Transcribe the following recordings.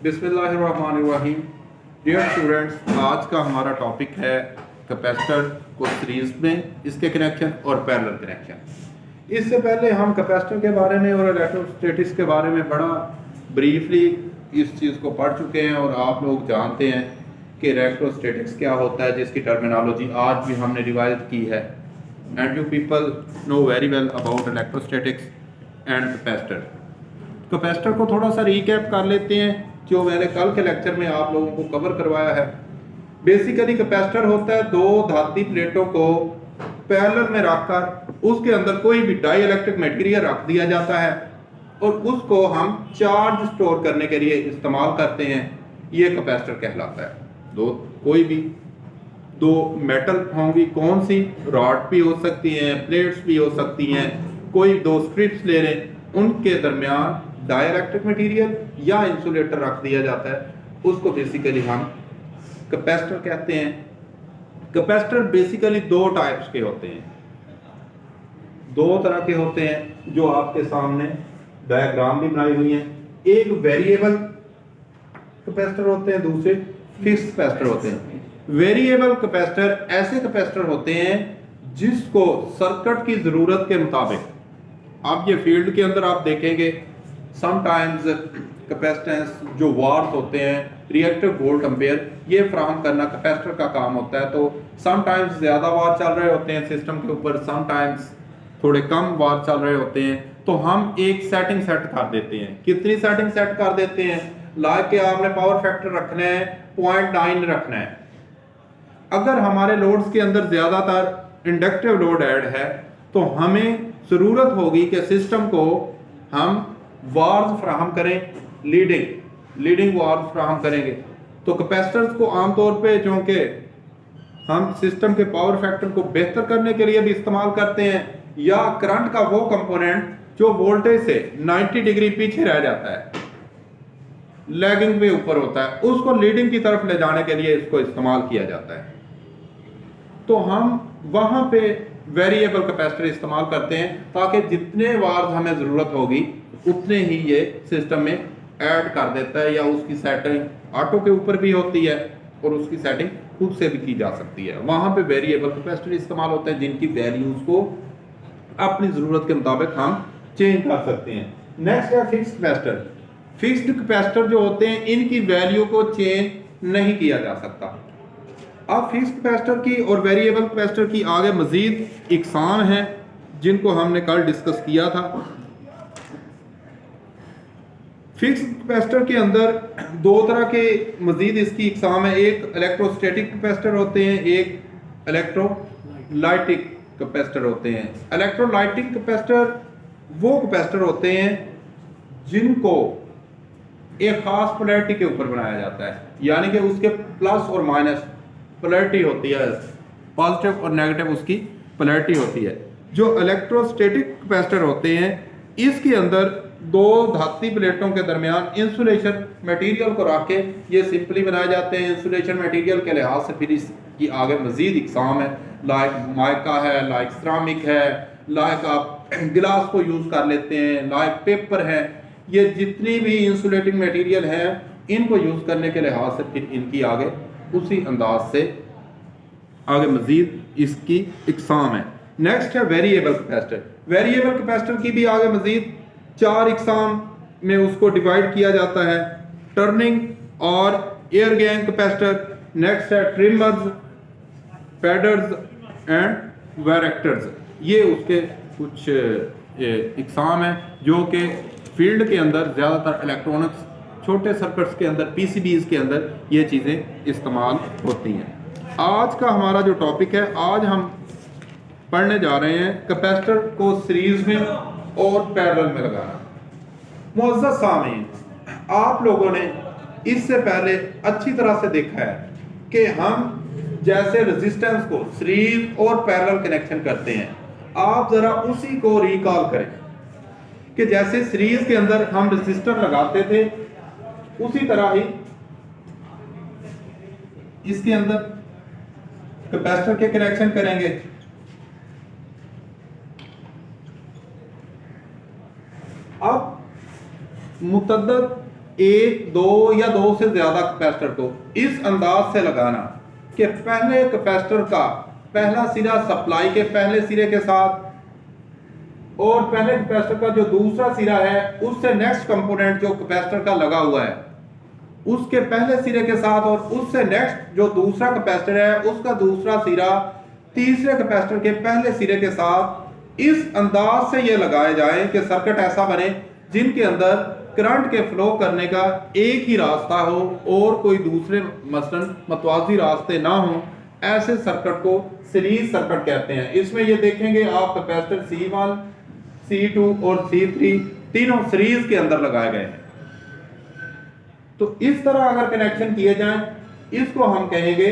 बिस्मिल्लाहिर्रहमानिर्रहीम। Dear students, आज का हमारा टॉपिक है कैपेसिटर को सीरीज में इसके कनेक्शन और पैरेलल कनेक्शन। इससे पहले हम कैपेसिटर के बारे में और इलेक्ट्रोस्टैटिक्स के बारे में बड़ा ब्रीफली इस चीज़ को पढ़ चुके हैं और आप लोग जानते हैं कि इलेक्ट्रोस्टैटिक्स क्या होता है, जिसकी टर्मिनोलॉजी आज भी हमने रिवाइज की है। And you people know very well about electrostatics and capacitor. Capacitor को थोड़ा सा रिकैप कर लेते हैं जो मैंने कल के लेक्चर में आप लोगों को कवर करवाया है। बेसिकली कैपेसिटर होता है दो धातु प्लेटों को पैरेलल में रखकर उसके अंदर कोई भी डाई इलेक्ट्रिक मटेरियल रख दिया जाता है और उसको हम चार्ज स्टोर करने के लिए इस्तेमाल करते हैं। ये कैपेसिटर कहलाता है। कोई भी दो मेटल होंगी, कौन सी रॉड भी हो सकती हैं, प्लेट्स भी हो सकती हैं, कोई दो स्ट्रिप्स ले लें, उनके दरमियान डाइलेक्ट्रिक मटेरियल या इंसुलेटर रख दिया जाता है, उसको बेसिकली हम कैपेसिटर कहते हैं। कैपेसिटर बेसिकली दो टाइप्स के होते हैं, दो तरह के होते हैं जो आपके सामने डायग्राम भी बनाई हुई है। एक वेरिएबल कैपेसिटर होते हैं, दूसरे फिक्स कैपेसिटर होते हैं। वेरिएबल कैपेसिटर ऐसे कैपेसिटर होते हैं जिसको सर्किट की जरूरत के मुताबिक, आप ये फील्ड के अंदर आप देखेंगे समटाइम्स कैपेसिटेंस जो वाट्स होते हैं, रिएक्टिव वोल्ट एम्पेयर, ये फ्राहम करना कैपेसिटर का काम होता है। तो समटाइम्स ज़्यादा वाट चल रहे होते हैं सिस्टम के ऊपर, समटाइम्स थोड़े कम वाट चल रहे होते हैं, तो हम एक सेटिंग सेट कर देते हैं। कितनी सेटिंग सेट कर देते हैं? लाइक के आपने पावर फैक्टर रखना है 0.9 रखना है। अगर हमारे लोड्स के अंदर ज़्यादातर इंडक्टिव लोड ऐड है तो हमें ज़रूरत होगी कि सिस्टम को हम वार्स फ्राहम करें, लीडिंग वार्स फ्राहम करेंगे। तो कैपेसिटर्स को आमतौर पे चूँकि हम सिस्टम के पावर फैक्टर को बेहतर करने के लिए भी इस्तेमाल करते हैं, या करंट का वो कंपोनेंट जो वोल्टेज से 90 डिग्री पीछे रह जाता है, लैगिंग पे ऊपर होता है, उसको लीडिंग की तरफ ले जाने के लिए इसको इस्तेमाल किया जाता है। तो हम वहाँ पे वेरिएबल कैपेसिटर इस्तेमाल करते हैं ताकि जितने वार्स हमें ज़रूरत होगी उतने ही ये सिस्टम में ऐड कर देता है, या उसकी सेटिंग ऑटो के ऊपर भी होती है और उसकी सेटिंग खुद से भी की जा सकती है। वहाँ पे वेरिएबल कैपेसिटर इस्तेमाल होते हैं जिनकी वैल्यूज़ को अपनी ज़रूरत के मुताबिक हम चेंज कर सकते हैं। नेक्स्ट है फिक्स्ड कैपेसिटर। फिक्स्ड कैपेसिटर जो होते हैं इनकी वैल्यू को चेंज नहीं किया जा सकता। अब फिक्स्ड कैपेसिटर की और वेरिएबल कैपेसिटर की आगे मज़ीद इकसाम हैं जिनको हमने कल डिस्कस किया था। फिक्स्ड कैपेसिटर के अंदर दो तरह के मज़ीद इसकी इकसाम है। एक इलेक्ट्रोस्टैटिक कैपेसिटर होते हैं, एक इलेक्ट्रोलाइटिक कैपेसिटर होते हैं। इलेक्ट्रोलाइटिक कैपेसिटर वो कैपेसिटर होते हैं जिनको एक ख़ास पोलैरिटी के ऊपर बनाया जाता है, यानी कि उसके प्लस और माइनस पोलैरिटी होती है, पॉजिटिव और नेगेटिव उसकी पोलैरिटी होती है। जो इलेक्ट्रोस्टैटिक कैपेसिटर होते हैं इसके अंदर दो धातु प्लेटों के दरमियान इंसुलेशन मटेरियल को रख के ये सिंपली बनाए जाते हैं। इंसुलेशन मटेरियल के लिहाज से फिर इसकी आगे मज़ीद इकसाम है, लाइक माइका है, लाइक सिरामिक है, लाइक आप गिलास को यूज़ कर लेते हैं, लाइक पेपर है। ये जितनी भी इंसुलेटिंग मटेरियल हैं इनको यूज़ करने के लिहाज से फिर इनकी आगे उसी अंदाज से आगे मज़ीद इसकी इकसाम है। नेक्स्ट है वेरिएबल कैपेसिटर। वेरिएबल कैपेसिटर की भी आगे मज़ीद 4 इकसाम में उसको डिवाइड किया जाता है, टर्निंग और एयर गैंग कैपेसिटर। नेक्स्ट है ट्रिमर्स, पैडर्स एंड वैरेक्टर्स। ये उसके कुछ इकसाम हैं जो कि फील्ड के अंदर ज़्यादातर इलेक्ट्रॉनिक्स छोटे सर्किट्स के अंदर, पीसीबीज़ के अंदर ये चीज़ें इस्तेमाल होती हैं। आज का हमारा जो टॉपिक है, आज हम पढ़ने जा रहे हैं कैपेसिटर को सीरीज में और पैरेलल में लगाना। मुअज़्ज़ज़ सामीन, आप लोगों ने इससे पहले अच्छी तरह से देखा है कि हम जैसे रेजिस्टेंस को सीरीज और पैरेलल कनेक्शन करते हैं। आप ज़रा उसी को रिकॉल करें कि जैसे सीरीज के अंदर हम रेजिस्टर लगाते थे उसी तरह ही इसके अंदर कैपेसिटर के कनेक्शन करेंगे। अब मुतअद्दिद एक, दो या दो से ज्यादा कैपेसिटर को इस अंदाज से लगाना कि पहले कैपेसिटर का पहला सिरा सप्लाई के पहले सिरे के साथ और पहले कैपेसिटर का जो दूसरा सिरा है उससे नेक्स्ट कंपोनेंट जो कैपेसिटर का लगा हुआ है उसके पहले सिरे के साथ और उससे नेक्स्ट जो दूसरा कैपेसिटर है उसका दूसरा सिरा तीसरे कैपेसिटर के पहले सिरे के साथ इस अंदाज से ये लगाए जाएं कि सर्किट ऐसा बने जिनके अंदर करंट के फ्लो करने का एक ही रास्ता हो और कोई दूसरे मसलन मतवाजी रास्ते ना हो। ऐसे सर्किट को सीरीज सर्किट कहते हैं। इसमें ये देखेंगे आप कैपेसिटर C1, C2 और C3 तीनों सीरीज के अंदर लगाए गए हैं। तो इस तरह अगर कनेक्शन किए जाएं इसको हम कहेंगे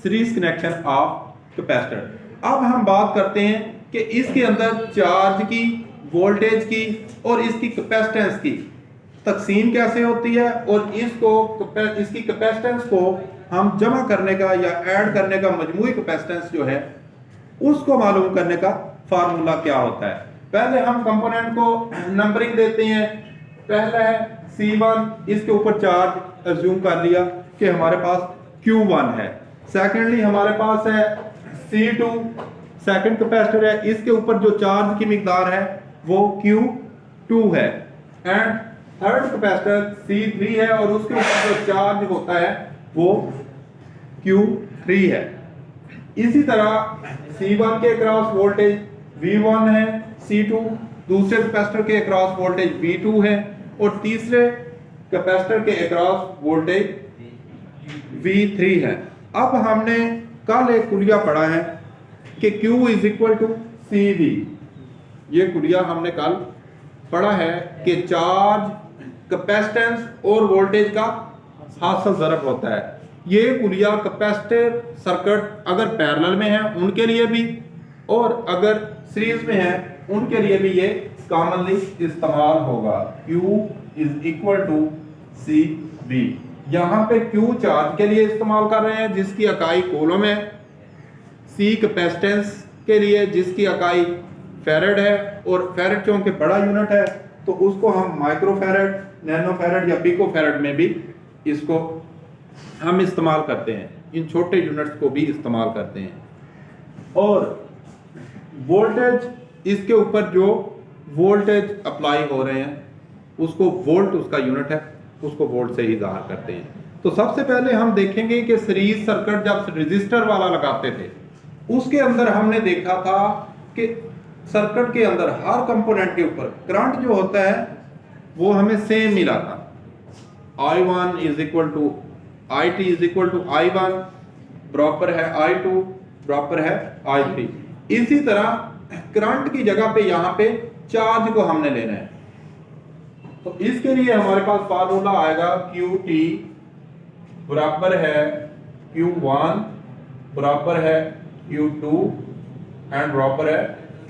सीरीज कनेक्शन ऑफ कैपेसिटर। अब हम बात करते हैं कि इसके अंदर चार्ज की, वोल्टेज की और इसकी कैपेसिटेंस की तकसीम कैसे होती है और इसकी कैपेसिटेंस को हम जमा करने का या ऐड करने का मजमूई कैपेसिटेंस जो है उसको मालूम करने का फार्मूला क्या होता है। पहले हम कंपोनेंट को नंबरिंग देते हैं। पहला है C1, इसके ऊपर चार्ज अज्यूम कर लिया कि हमारे पास Q1 है। सेकेंडली हमारे पास है C2, सेकंड कैपेसिटर है, इसके ऊपर जो चार्ज की मिकदार है वो Q2 है। एंड थर्ड कैपेसिटर C3 है और उसके ऊपर जो चार्ज होता है वो Q3 है। इसी तरह C1 के अक्रॉस वोल्टेज V1 है, C2 दूसरे कैपेसिटर के अक्रॉस वोल्टेज V2 है और तीसरे कैपेसिटर के अक्रॉस वोल्टेज V3 है। अब हमने कल एक कुलिया पढ़ा है कि Q is equal to CV। ये कुलिया हमने कल पढ़ा है कि चार्ज, कैपेसिटेंस और वोल्टेज का हासिल ज़रब होता है। ये कुलिया कैपेसिटर सर्किट अगर पैरेलल में है उनके लिए भी और अगर सीरीज में है उनके लिए भी ये कॉमनली इस्तेमाल होगा। Q is equal to CV। यहाँ पे Q चार्ज के लिए इस्तेमाल कर रहे हैं जिसकी इकाई कूलम है, C कैपेसिटेंस के लिए जिसकी इकाई फैरेड है और फैरेड चूंकि बड़ा यूनिट है तो उसको हम माइक्रोफैरेड, नैनोफैरेड या पिकोफैरेड में भी इसको हम इस्तेमाल करते हैं। इन छोटे यूनिट्स को भी इस्तेमाल करते हैं। और वोल्टेज, इसके ऊपर जो वोल्टेज अप्लाई हो रहे हैं उसको वोल्ट उसका यूनिट है, उसको वोल्ट से ही ज़ाहिर करते हैं। तो सबसे पहले हम देखेंगे कि सीरीज सर्किट जब रजिस्टर वाला लगाते थे उसके अंदर हमने देखा था कि सर्किट के अंदर हर कंपोनेंट के ऊपर करंट जो होता है वो हमें सेम मिला था। I1 is equal to IT is equal to I1 बराबर है I2 बराबर है I3। इसी तरह करंट की जगह पे यहाँ पे चार्ज को हमने लेना है। तो इसके लिए हमारे पास फार्मूला आएगा QT बराबर है Q1 बराबर है Q2 एंड बराबर है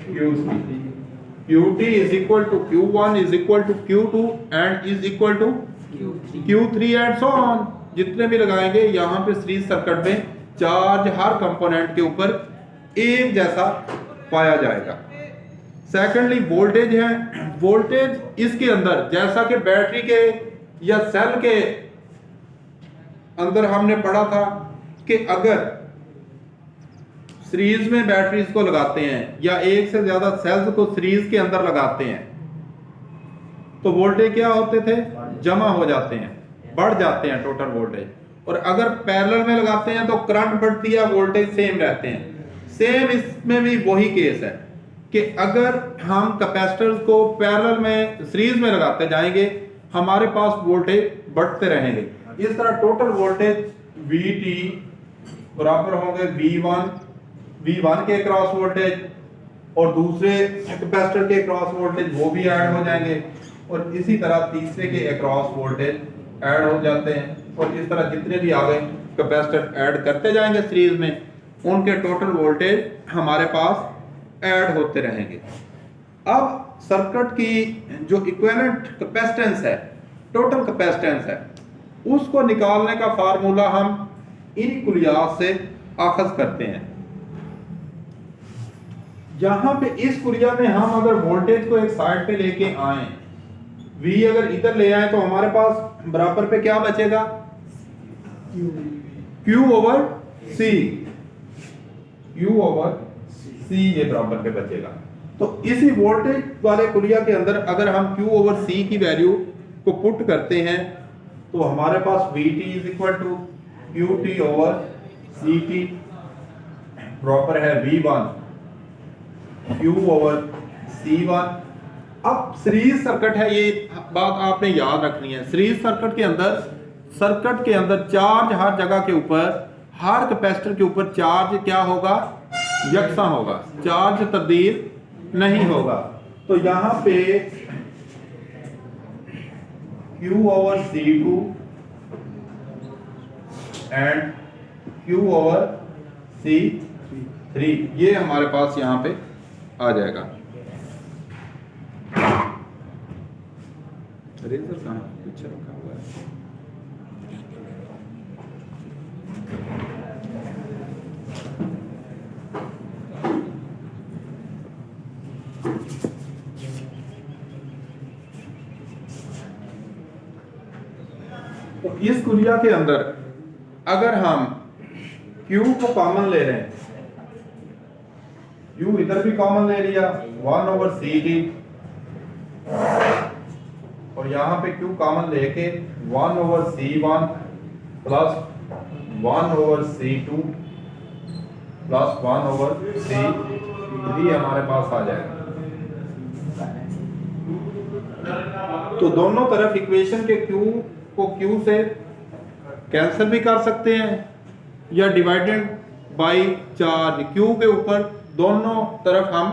Q3। QT is equal to Q1 is equal to Q2 and is equal to Q3 and so on. जितने भी लगाएंगे यहाँ पे सीरीज सर्किट में चार्ज हर कंपोनेंट के ऊपर एक जैसा पाया जाएगा। सेकेंडली वोल्टेज है। वोल्टेज इसके अंदर जैसा कि बैटरी के या सेल के अंदर हमने पढ़ा था कि अगर सीरीज में बैटरीज को लगाते हैं या एक से ज्यादा सेल्स को सीरीज के अंदर लगाते हैं तो वोल्टेज क्या होते थे, जमा हो जाते हैं, बढ़ जाते हैं टोटल वोल्टेज। और अगर पैरेलल में लगाते हैं तो करंट बढ़ती है, वोल्टेज सेम रहते हैं। सेम इसमें भी वही केस है कि अगर हम कैपेसिटर्स को पैरेलल में सीरीज में लगाते जाएंगे हमारे पास वोल्टेज बढ़ते रहेंगे। इस तरह टोटल वोल्टेज VT बराबर होंगे V1 के क्रॉस वोल्टेज और दूसरे कैपेसिटर के क्रॉस वोल्टेज वो भी ऐड हो जाएंगे और इसी तरह तीसरे के अक्रॉस वोल्टेज ऐड हो जाते हैं और इस तरह जितने भी आगे कैपेसिटर ऐड करते जाएंगे सीरीज में उनके टोटल वोल्टेज हमारे पास ऐड होते रहेंगे। अब सर्किट की जो इक्विवेलेंट कैपेसिटेंस है, टोटल कैपेसिटेंस है, उसको निकालने का फार्मूला हम इन कुलियात से आखज करते हैं। जहां पे इस कुलिया में हम अगर वोल्टेज को एक साइड पे लेके आए V अगर इधर ले आए तो हमारे पास बराबर पे क्या बचेगा, Q over C, Q over C ये बराबर पे बचेगा। तो इसी वोल्टेज वाले कुलिया के अंदर अगर हम Q ओवर C की वैल्यू को पुट करते हैं तो हमारे पास VT is equal to QT over CT बराबर है V1 Q ओवर C1। अब सीरीज सर्किट है, ये बात आपने याद रखनी है। सीरीज सर्किट के अंदर चार्ज हर जगह के ऊपर, हर कैपेसिटर के ऊपर चार्ज क्या होगा, यकसा होगा, चार्ज तब्दील नहीं होगा। तो यहां पे Q over C2 and Q over C3 ये हमारे पास यहां पे आ जाएगा। रेजर कहाँ पीछे रखा हुआ है? तो इस कुलिया के अंदर अगर हम Q को कॉमन ले रहे हैं, Q इधर भी कॉमन ले लिया 1 ओवर CT और यहां पे Q कॉमन लेके 1 over C1 plus 1 over C2 plus 1 over C3 हमारे पास आ जाएगा। तो दोनों तरफ इक्वेशन के Q को Q से कैंसिल भी कर सकते हैं या डिवाइडेड बाय चार्ज, Q के ऊपर दोनों तरफ हम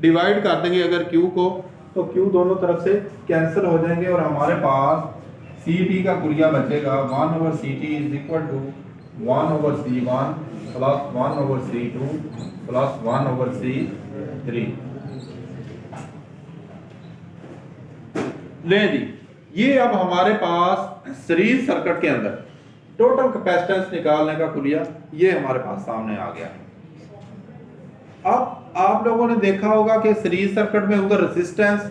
डिवाइड कर देंगे अगर Q को, तो Q दोनों तरफ से कैंसिल हो जाएंगे और हमारे पास CT का कुलिया बचेगा 1 over CT is equal to 1 over C1 plus 1 over C2 plus 1 over C3। ले जी, ये अब हमारे पास सीरीज सर्किट के अंदर टोटल कैपेसिटेंस निकालने का कुलिया ये हमारे पास सामने आ गया। अब आप लोगों ने देखा होगा कि सीरीज सर्किट में उधर रेजिस्टेंस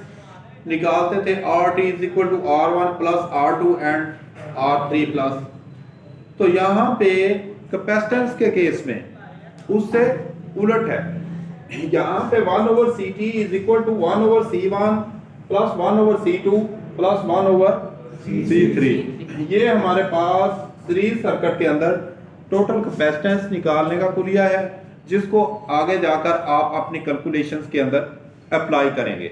निकालते थे RT is equal to R1 plus R2 and R3 plus. तो यहाँ पे कैपेसिटेंस के केस में उससे उलट है, यहाँ पे 1 over CT is equal to 1 over C1 plus 1 over C2 plus 1 over C3। ये हमारे पास सीरीज सर्किट के अंदर टोटल कैपेसिटेंस निकालने का कुलिया है, जिसको आगे जाकर आप अपनी कैलकुलेशंस के अंदर अप्लाई करेंगे।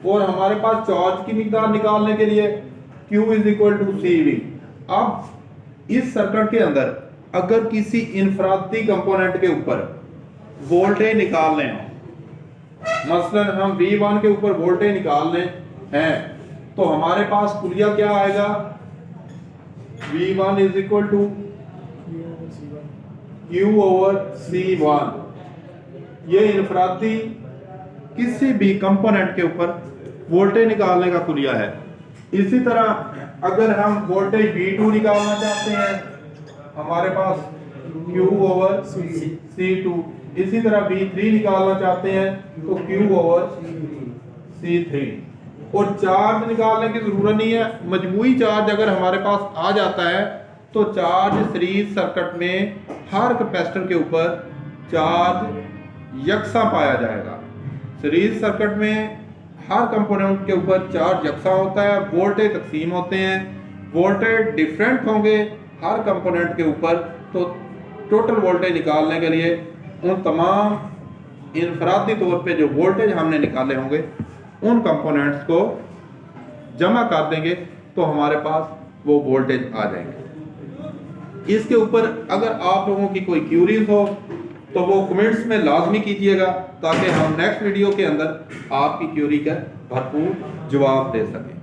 और हमारे पास चार्ज की मिकदार निकालने के लिए Q is equal to CV। अब इस सर्किट के अंदर अगर किसी इनफरादी कंपोनेंट के ऊपर वोल्टेज निकालने हो, मसलन हम V1 के ऊपर वोल्टेज निकालने हैं, तो हमारे पास कुलिया क्या आएगा, V1 is equal to Q over C1। ये इनफरादी किसी भी कंपोनेंट के ऊपर वोल्टेज निकालने का कुलिया है। इसी तरह अगर हम वोल्टेज V2 निकालना चाहते हैं, हमारे पास Q ओवर C2। इसी तरह V3 निकालना चाहते हैं तो Q ओवर C3। और चार्ज निकालने की जरूरत नहीं है, मजमूई चार्ज अगर हमारे पास आ जाता है तो चार्ज सीरीज सर्किट में हर कैपेसिटर के ऊपर चार्ज यकसा पाया जाएगा। सीरीज सर्किट में हर कंपोनेंट के ऊपर चार्ज यकसा होता है, वोल्टेज तकसीम होते हैं, वोल्टेज डिफरेंट होंगे हर कंपोनेंट के ऊपर। तो टोटल वोल्टेज निकालने के लिए उन तमाम इनफरादी तौर पे जो वोल्टेज हमने निकाले होंगे उन कंपोनेंट्स को जमा कर देंगे तो हमारे पास वो वोल्टेज आ जाएंगे। इसके ऊपर अगर आप लोगों की कोई क्यूरीज हो तो वो कमेंट्स में लाजमी कीजिएगा, ताकि हम नेक्स्ट वीडियो के अंदर आपकी क्यूरी का भरपूर जवाब दे सकें।